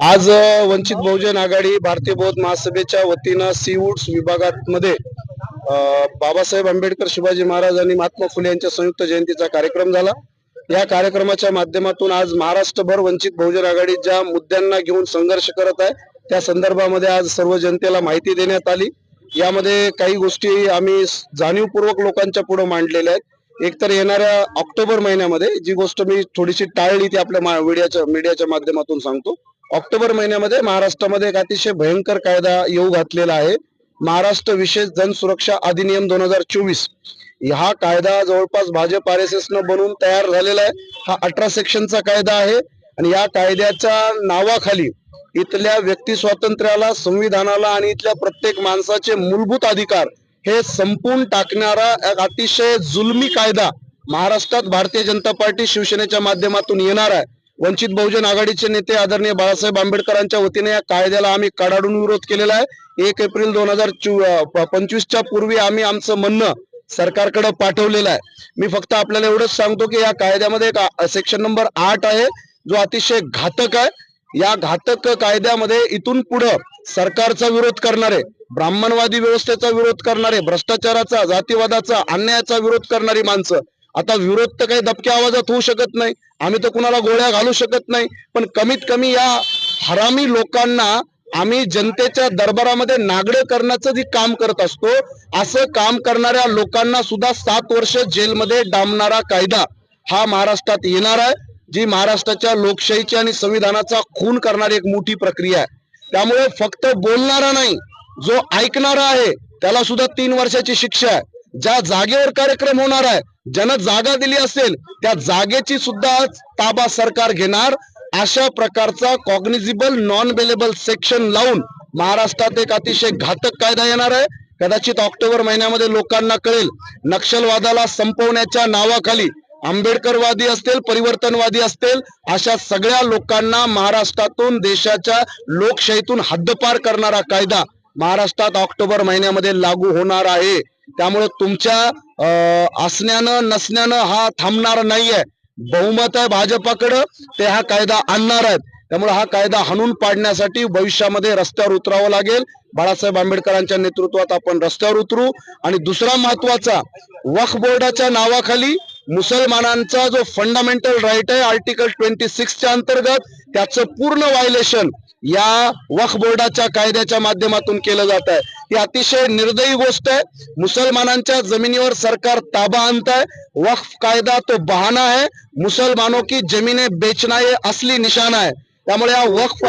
आज वंचित बहुजन आघाडी भारतीय बौद्ध महासभेच्या वतीनं सीवूड्स विभागामध्ये बाबासाहेब आंबेडकर, शिवाजी महाराज आणि महात्मा फुले यांच्या संयुक्त जयंतीचा कार्यक्रम झाला। या कार्यक्रमाच्या माध्यमातून आज महाराष्ट्रभर वंचित बहुजन आघाडी ज्या मुद्द्यांना घेऊन संघर्ष करत आहे त्या संदर्भामध्ये आज सर्व जनतेला माहिती देण्यात आली। यामध्ये काही गोष्टी आम्ही जाणीवपूर्वक लोकांच्या पुढे मांडलेल्या आहेत। एकतर येणाऱ्या ऑक्टोबर महिन्यामध्ये जी गोष्ट मी थोडीशी टाळली ती आपल्या मीडियाच्या माध्यमातून सांगतो। ऑक्टोबर महिन्यामध्ये महाराष्ट्रामध्ये एक अतिशय भयंकर कायदा येऊ घातलेला आहे, महाराष्ट्र विशेष जनसुरक्षा अधिनियम 2024। हा कायदा जवळपास भाजप RSS न बनवून तयार झालेला आहे। हा 18 सेक्शनचा कायदा आहे आणि या कायद्याच्या नावाखाली इथल्या व्यक्ती स्वातंत्र्याला, संविधानाला आणि इथल्या प्रत्येक माणसाचे मूलभूत अधिकार हे संपून टाकणारा एक अतिशय जुलमी कायदा महाराष्ट्रात भारतीय जनता पार्टी शिवसेनेच्या माध्यमातून येणार आहे। वंचित बहुजन आघाडीचे नेते आदरणीय बाळासाहेब आंबेडकरांच्या वतीने या कायद्याला आम्ही कडाडून विरोध केलेला आहे। 1 एप्रिल 2025च्या पूर्वी आम्ही आमचं म्हणणं सरकारकडे पाठवलेलं आहे। मी फक्त आपल्याला एवढंच सांगतो की या कायद्यामध्ये एक सेक्शन नंबर 8 आहे जो अतिशय घातक आहे। या घातक कायद्यामध्ये इथून पुढे सरकारचा विरोध करणारे, ब्राह्मणवादी व्यवस्थेचा विरोध करणारे, भ्रष्टाचाराचा, जातीवादाचा, अन्यायाचा विरोध करणारी माणसं, आता विरोध तर काही दबक्या आवाजात होऊ शकत नाही, आम्ही तर कुणाला गोळ्या घालू शकत नाही, पण कमीत कमी या हरामी लोकांना आम्ही जनतेच्या दरबारामध्ये नागडे करण्याचं जे काम करत असतो, असं काम करणाऱ्या लोकांना सुद्धा 7 वर्ष जेलमध्ये डांबणारा कायदा हा महाराष्ट्रात येणार आहे, जी महाराष्ट्राच्या लोकशाहीची आणि संविधानाचा खून करणारी एक मोठी प्रक्रिया आहे। त्यामुळे फक्त बोलणारा नाही, जो ऐकणारा आहे त्याला सुद्धा 3 वर्षाची शिक्षा आहे। ज्या जागेवर कार्यक्रम होणार आहे, ज्यानं जागा दिली असेल त्या जागेची सुद्धा ताबा सरकार घेणार। अशा प्रकारचा कॉग्निझिबल नॉन बेलेबल सेक्शन लावून महाराष्ट्रात एक अतिशय घातक कायदा येणार आहे। कदाचित ऑक्टोबर महिन्यामध्ये लोकांना कळेल, नक्षलवादाला संपवण्याच्या नावाखाली आंबेडकरवादी असतील, परिवर्तनवादी असतील, अशा सगळ्या लोकांना महाराष्ट्रातून, देशाच्या लोकशाहीतून हद्दपार करणारा कायदा महाराष्ट्रात ऑक्टोबर महिन्यामध्ये लागू होणार आहे। त्यामुळे तुमच्या असण्यानं नसण्यानं हा थांबणार नाहीये। बहुमत आहे भाजपाकडे, ते हा कायदा आणणार आहेत। त्यामुळे हा कायदा हाणून पाडण्यासाठी भविष्यामध्ये रस्त्यावर उतरावं लागेल। बाळासाहेब आंबेडकरांच्या नेतृत्वात आपण रस्त्यावर उतरू। आणि दुसरा महत्वाचा, वक्फ बोर्डाच्या नावाखाली मुसलमानांचा जो फंडामेंटल राईट आहे आर्टिकल 26च्या अंतर्गत, त्याचं पूर्ण व्हायलेशन या वक्फ बोर्डाच्या कायद्याच्या माध्यमातून केलं जात आहे। ही अतिशय निर्दयी गोष्ट आहे। मुसलमानांच्या जमिनीवर सरकार ताबा आणत आहे। वक्फ कायदा तो बहाना है, मुसलमानों की जमीनें बेचना ये असली निशाना है। त्यामुळे या वक्फ